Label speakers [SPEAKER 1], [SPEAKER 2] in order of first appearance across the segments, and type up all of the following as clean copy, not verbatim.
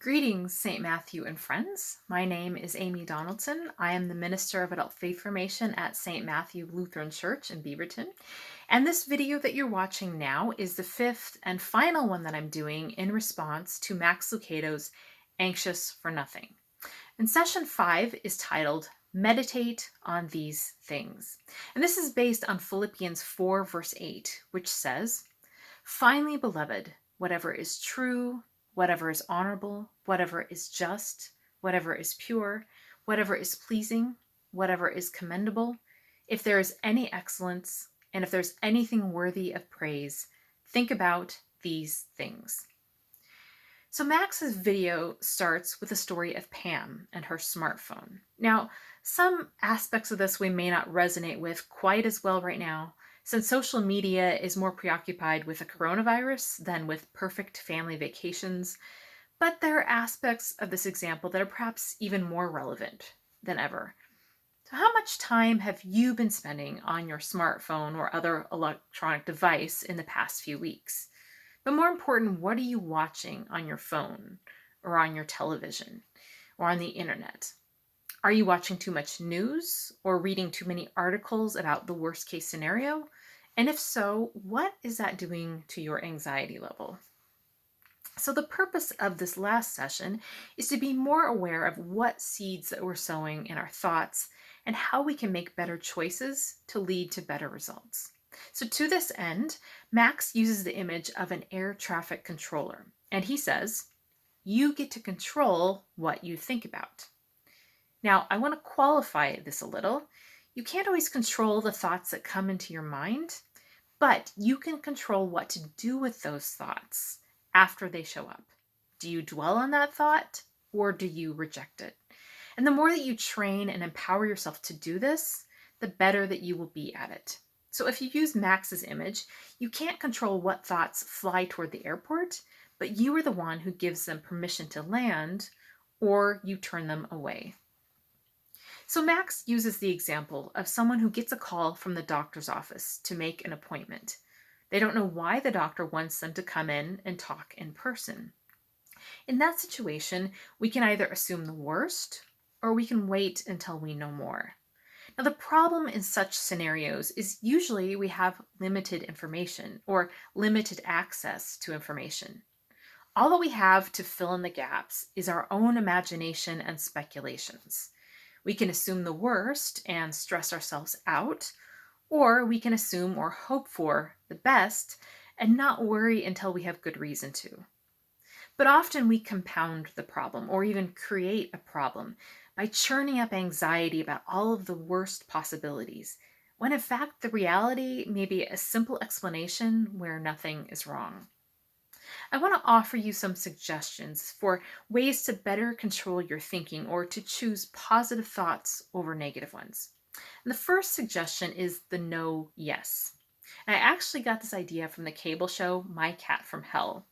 [SPEAKER 1] Greetings, St. Matthew and friends. My name is Amy Donaldson. I am the Minister of Adult Faith Formation at St. Matthew Lutheran Church in Beaverton. And this video that you're watching now is the fifth and final one that I'm doing in response to Max Lucado's Anxious for Nothing. And session 5 is titled Meditate on These Things. And this is based on Philippians 4 verse 8, which says, "Finally, beloved, whatever is true, whatever is honorable, whatever is just, whatever is pure, whatever is pleasing, whatever is commendable, if there is any excellence, and if there's anything worthy of praise, think about these things." So Max's video starts with the story of Pam and her smartphone. Now, some aspects of this we may not resonate with quite as well right now, since social media is more preoccupied with the coronavirus than with perfect family vacations, but there are aspects of this example that are perhaps even more relevant than ever. So how much time have you been spending on your smartphone or other electronic device in the past few weeks? But more important, what are you watching on your phone or on your television or on the internet? Are you watching too much news or reading too many articles about the worst case scenario? And if so, what is that doing to your anxiety level? So the purpose of this last session is to be more aware of what seeds that we're sowing in our thoughts and how we can make better choices to lead to better results. So to this end, Max uses the image of an air traffic controller, and he says, "You get to control what you think about." Now, I want to qualify this a little. You can't always control the thoughts that come into your mind, but you can control what to do with those thoughts after they show up. Do you dwell on that thought or do you reject it? And the more that you train and empower yourself to do this, the better that you will be at it. So if you use Max's image, you can't control what thoughts fly toward the airport, but you are the one who gives them permission to land, or you turn them away. So Max uses the example of someone who gets a call from the doctor's office to make an appointment. They don't know why the doctor wants them to come in and talk in person. In that situation, we can either assume the worst, or we can wait until we know more. Now, the problem in such scenarios is usually we have limited information or limited access to information. All that we have to fill in the gaps is our own imagination and speculations. We can assume the worst and stress ourselves out, or we can assume or hope for the best and not worry until we have good reason to. But often we compound the problem or even create a problem by churning up anxiety about all of the worst possibilities, when in fact the reality may be a simple explanation where nothing is wrong. I want to offer you some suggestions for ways to better control your thinking or to choose positive thoughts over negative ones. And the first suggestion is the no yes. And I actually got this idea from the cable show My Cat from Hell.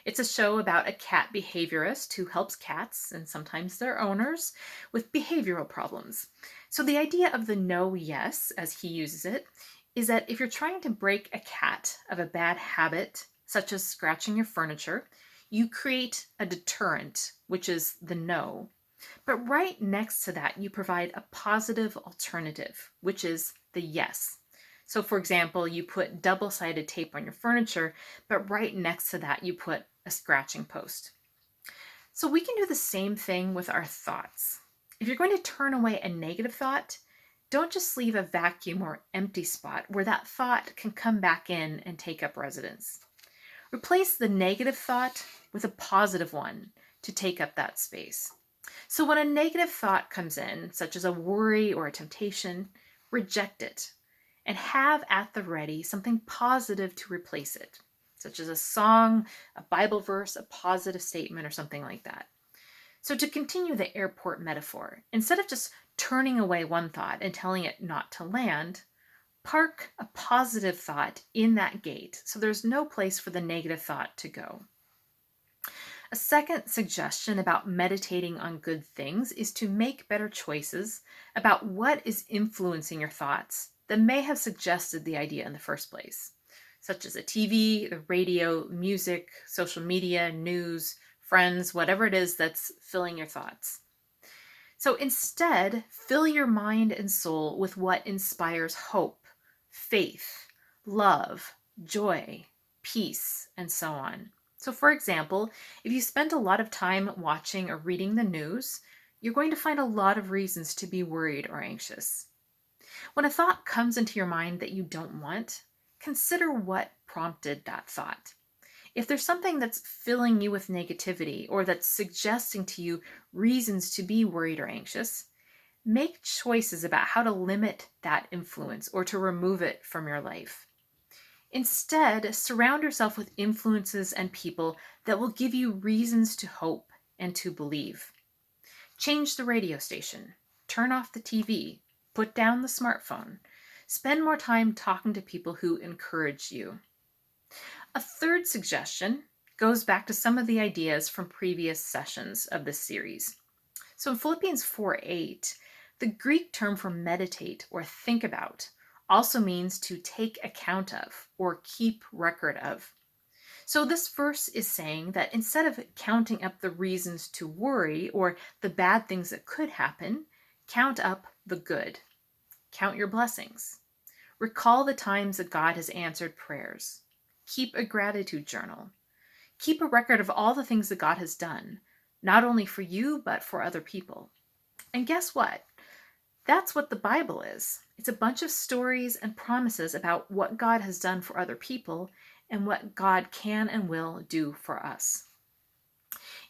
[SPEAKER 1] It's a show about a cat behaviorist who helps cats, and sometimes their owners, with behavioral problems. So the idea of the no yes, as he uses it, is that if you're trying to break a cat of a bad habit, such as scratching your furniture, you create a deterrent, which is the no. But right next to that, you provide a positive alternative, which is the yes. So for example, you put double-sided tape on your furniture, but right next to that, you put a scratching post. So we can do the same thing with our thoughts. If you're going to turn away a negative thought, don't just leave a vacuum or empty spot where that thought can come back in and take up residence. Replace the negative thought with a positive one to take up that space. So when a negative thought comes in, such as a worry or a temptation, reject it and have at the ready something positive to replace it, such as a song, a Bible verse, a positive statement, or something like that. So to continue the airport metaphor, instead of just turning away one thought and telling it not to land, park a positive thought in that gate so there's no place for the negative thought to go. A second suggestion about meditating on good things is to make better choices about what is influencing your thoughts that may have suggested the idea in the first place, such as the TV, the radio, music, social media, news, friends, whatever it is that's filling your thoughts. So instead, fill your mind and soul with what inspires hope, faith, love, joy, peace, and so on. So, for example, if you spend a lot of time watching or reading the news, you're going to find a lot of reasons to be worried or anxious. When a thought comes into your mind that you don't want, consider what prompted that thought. If there's something that's filling you with negativity or that's suggesting to you reasons to be worried or anxious, make choices about how to limit that influence or to remove it from your life. Instead, surround yourself with influences and people that will give you reasons to hope and to believe. Change the radio station, turn off the TV, put down the smartphone. Spend more time talking to people who encourage you. A third suggestion goes back to some of the ideas from previous sessions of this series. So in Philippians 4:8, the Greek term for meditate or think about also means to take account of or keep record of. So this verse is saying that instead of counting up the reasons to worry or the bad things that could happen, count up the good. Count your blessings. Recall the times that God has answered prayers. Keep a gratitude journal. Keep a record of all the things that God has done, not only for you, but for other people. And guess what? That's what the Bible is. It's a bunch of stories and promises about what God has done for other people and what God can and will do for us.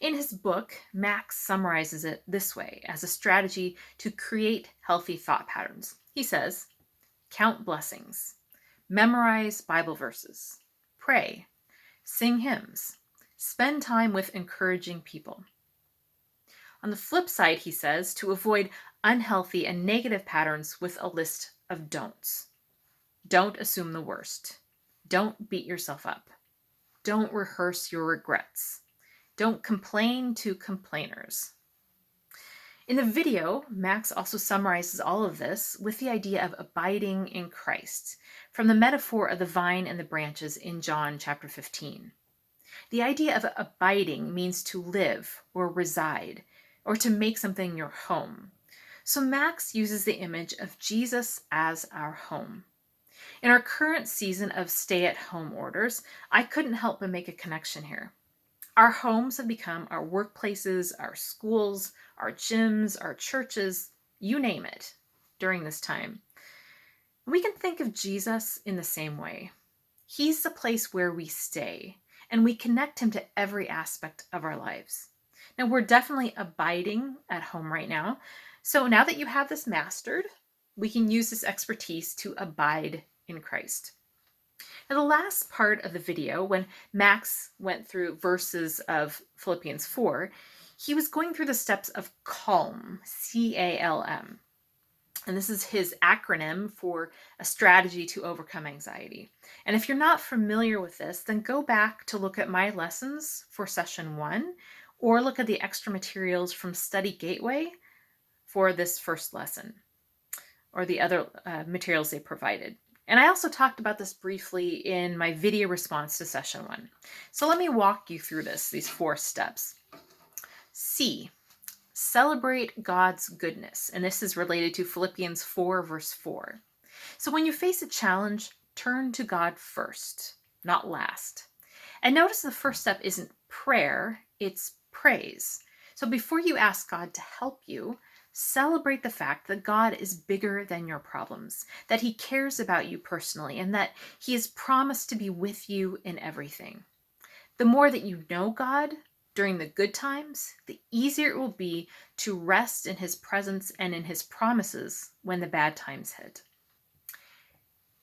[SPEAKER 1] In his book, Max summarizes it this way as a strategy to create healthy thought patterns. He says, count blessings, memorize Bible verses, pray, sing hymns, spend time with encouraging people. On the flip side, he says, to avoid unhealthy and negative patterns with a list of don'ts. Don't assume the worst. Don't beat yourself up. Don't rehearse your regrets. Don't complain to complainers. In the video, Max also summarizes all of this with the idea of abiding in Christ, from the metaphor of the vine and the branches in John chapter 15. The idea of abiding means to live or reside, or to make something your home. So Max uses the image of Jesus as our home. In our current season of stay-at-home orders, I couldn't help but make a connection here. Our homes have become our workplaces, our schools, our gyms, our churches, you name it, during this time. We can think of Jesus in the same way. He's the place where we stay, and we connect him to every aspect of our lives. Now, we're definitely abiding at home right now. So now that you have this mastered, we can use this expertise to abide in Christ. Now, the last part of the video, when Max went through verses of Philippians 4, he was going through the steps of CALM, C-A-L-M. And this is his acronym for a strategy to overcome anxiety. And if you're not familiar with this, then go back to look at my lessons for session 1, or look at the extra materials from Study Gateway for this first lesson, or the other materials they provided. And I also talked about this briefly in my video response to session 1. So let me walk you through these 4 steps. C, celebrate God's goodness. And this is related to Philippians 4, verse 4. So when you face a challenge, turn to God first, not last. And notice the first step isn't prayer, it's praise. So before you ask God to help you, celebrate the fact that God is bigger than your problems, that he cares about you personally, and that he has promised to be with you in everything. The more that you know God during the good times, the easier it will be to rest in his presence and in his promises when the bad times hit.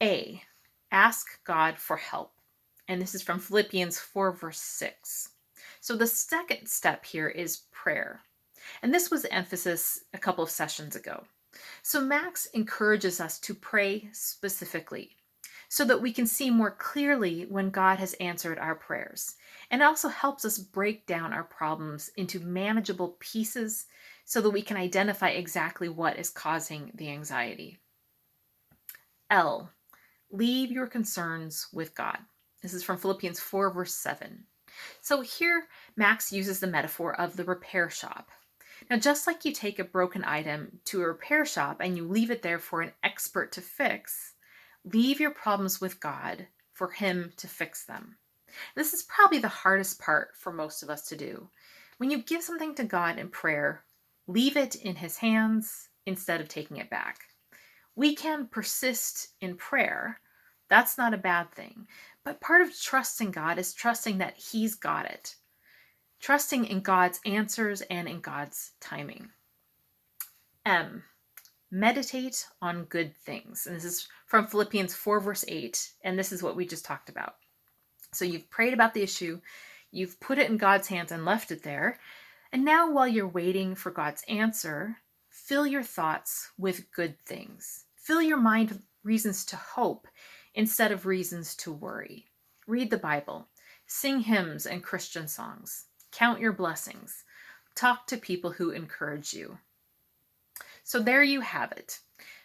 [SPEAKER 1] A, ask God for help. And this is from Philippians 4, verse 6. So the second step here is prayer. And this was the emphasis a couple of sessions ago. So Max encourages us to pray specifically so that we can see more clearly when God has answered our prayers. And it also helps us break down our problems into manageable pieces so that we can identify exactly what is causing the anxiety. L, leave your concerns with God. This is from Philippians 4, verse 7. So here, Max uses the metaphor of the repair shop. Now, just like you take a broken item to a repair shop and you leave it there for an expert to fix, leave your problems with God for Him to fix them. This is probably the hardest part for most of us to do. When you give something to God in prayer, leave it in His hands instead of taking it back. We can persist in prayer. That's not a bad thing. But part of trusting God is trusting that He's got it. Trusting in God's answers and in God's timing. M. Meditate on good things. And this is from Philippians 4, verse 8. And this is what we just talked about. So you've prayed about the issue, you've put it in God's hands and left it there. And now, while you're waiting for God's answer, fill your thoughts with good things. Fill your mind with reasons to hope instead of reasons to worry. Read the Bible, sing hymns and Christian songs, count your blessings, talk to people who encourage you. So there you have it.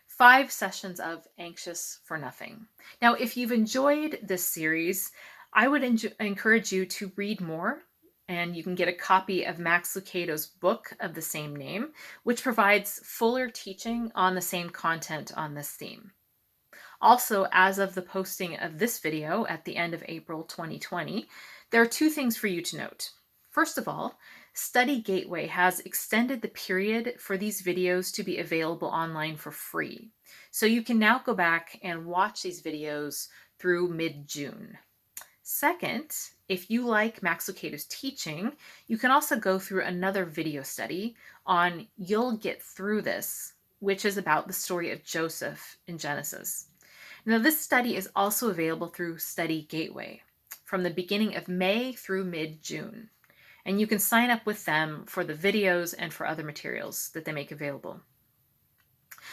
[SPEAKER 1] 5 sessions of Anxious for Nothing. Now, if you've enjoyed this series, I would encourage you to read more, and you can get a copy of Max Lucado's book of the same name, which provides fuller teaching on the same content on this theme. Also, as of the posting of this video at the end of April 2020, there are 2 things for you to note. First of all, Study Gateway has extended the period for these videos to be available online for free. So you can now go back and watch these videos through mid-June. Second, if you like Max Lucado's teaching, you can also go through another video study on You'll Get Through This, which is about the story of Joseph in Genesis. Now, this study is also available through Study Gateway from the beginning of May through mid-June. And you can sign up with them for the videos and for other materials that they make available.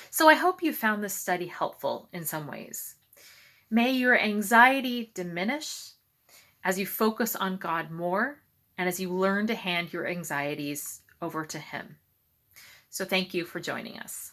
[SPEAKER 1] So I hope you found this study helpful in some ways. May your anxiety diminish as you focus on God more and as you learn to hand your anxieties over to Him. So thank you for joining us.